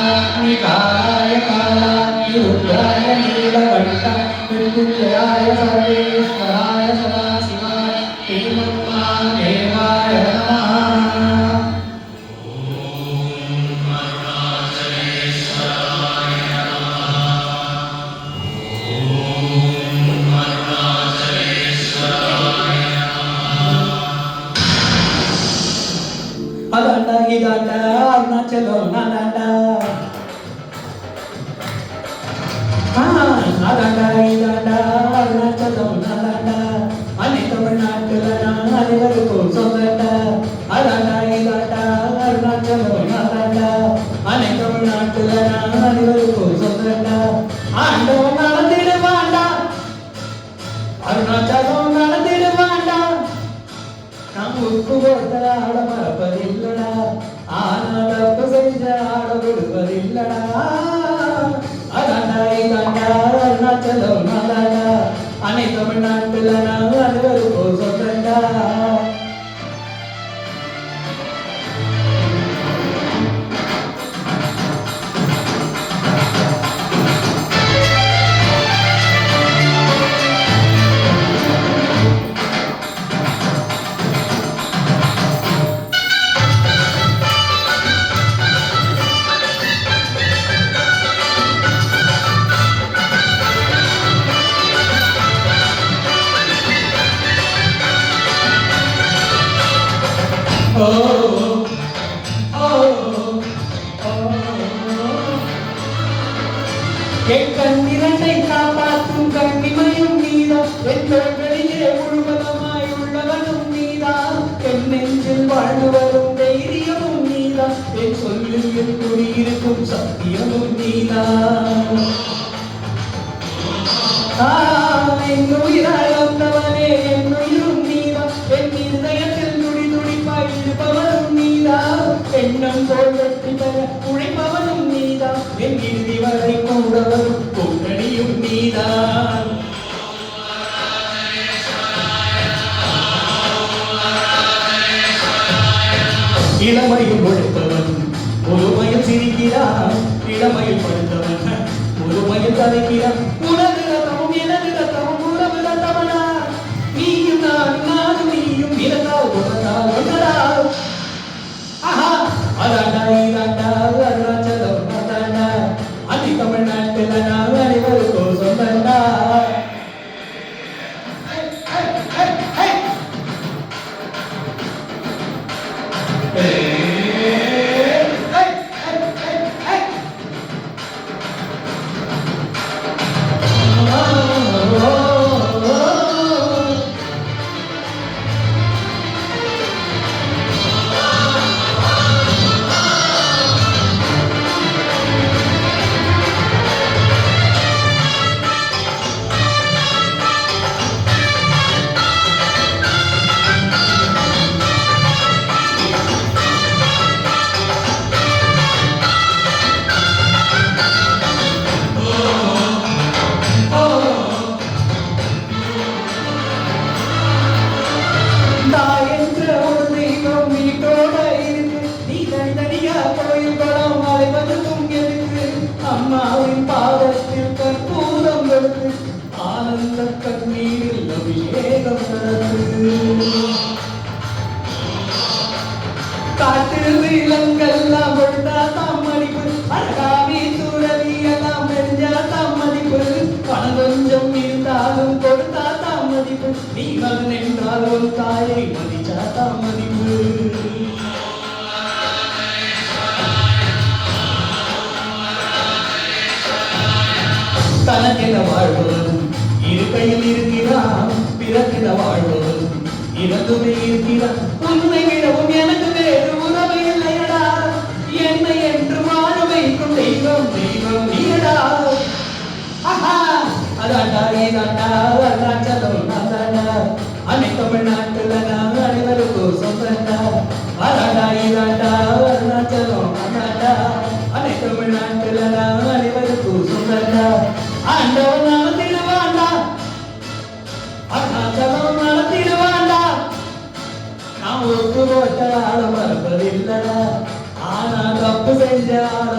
कालाय कालाग्नि रुद्राय नीलकण्ठाय मृत्युञ्जयाय सर्वेश्वराय सदाशिवाय श्रीमन्महादेवाय नमः। अदांडा गिदांडा अरुणाचलो नादांडा அதாண்டா இதாண்டா அருணாச்சலம் நாதாண்டா அன்னை தமிழ்நாட்டுல நான் அனைவருக்கும் சொந்தண்டா அதாண்டா இதாண்டா அருணாச்சலம் நாதாண்டா அன்னை தமிழ்நாட்டுல நான் அனைவருக்கும் சொந்தண்டா ஆண்டவன் நடந்திடுவாண்டா அருணாச்சலம் நடந்திடுவாண்டா நம் உப்பு போட்ட ஆட மறப்பதில்லடா ஆனா தப்பு செஞ்ச ஆட விடுவதில்லடா அருணாச்சலம் நாதாண்டா அன்னை தமிழ்நாட்டுல நான் அனைவருக்கும் சொந்தண்டா என் கண்ணிரண்டை காப்பாற்றும் கண்ணிமையும் நீதான் என் தோள்களிலே முழுவதுமாய் உள்ளவனும் நீதான் என் நெஞ்சில் வாழ்ந்து வரும் தைரியமும் நீதான் என் சொல்லில் என் குடியிருக்கும் சத்தியமும் நீதான் என் உயிரால் வந்தவனே என் உயிரும் நீதான் என் இதயத்தில் துடி துடிப்பாய் இருப்பவனும் நீதான் எண்ணம் போல் வெற்றி பெற உழைப்பவனும் நீதான் என் இறுதி வரை கூடவரும் கூட்டணியும் நீதான் இளமையில் ஒழுத்தவன் ஒருமையில் சிரிக்கிறான் இளமையில் படுத்தவன் ஒருமையில் கதைக்கிறான் உனது ரத்தமும் எனது ரத்தமும் உறவு ரத்தவனா நீயும் நானும் நீயும் இருந்தால் உணர்ந்தால் ஒன்றா அதாண்டா இதாண்டா அருணாச்சலம் நாதாண்டா அன்னை தமிழ்நாட்டுல நான் அனைவருக்கும் சொந்தண்டா அம்மாவின் பாதத்தில் கற்பூரம் எடுத்து ஆனந்த கண்ணீரில் அபிஷேகம் நடந்து காட்டு விலங்கெல்லாம் கொடுத்தா தாமதிப்பு அழகாவி சூழலி எல்லாம் நெஞ்சா தாமதிப்பு பணம் கொஞ்சம் இருந்தாலும் கொடுத்தா தாமதிப்பு நீ மகன் என்றால் ஒரு தாயை மதிச்சா தாமதிப்பு தனக்கென வாழ்வதும் இருக்கையில் இருக்கிறான் பிறக்கென வாழ்வதும் இறந்துமே இருக்கிறான் உண்மை விடவும் எனக்கு வேறு உறவு இல்லையடா என்னை என்று வாழ வைக்கும் தெய்வம் தெய்வம் நீடா அதாண்டா இதாண்டா அருணாச்சலம் நாதாண்டா அன்னை தமிழ்நாட்டுல நான் அனைவருக்கும் சொந்தண்டா அதாண்டா இதாண்டா அருணாச்சலம் நாதாண்டா அன்னை தமிழ்நாட்டுல நான் அனைவருக்கும் சொந்தண்டா ஆண்டவன் நடத்திடுவாண்டா அருணாச்சலம் நடத்திடுவாண்டா நான் ஒப்பு போட்ட ஆட மறப்பதில்லடா ஆனா தப்பு செஞ்ச ஆட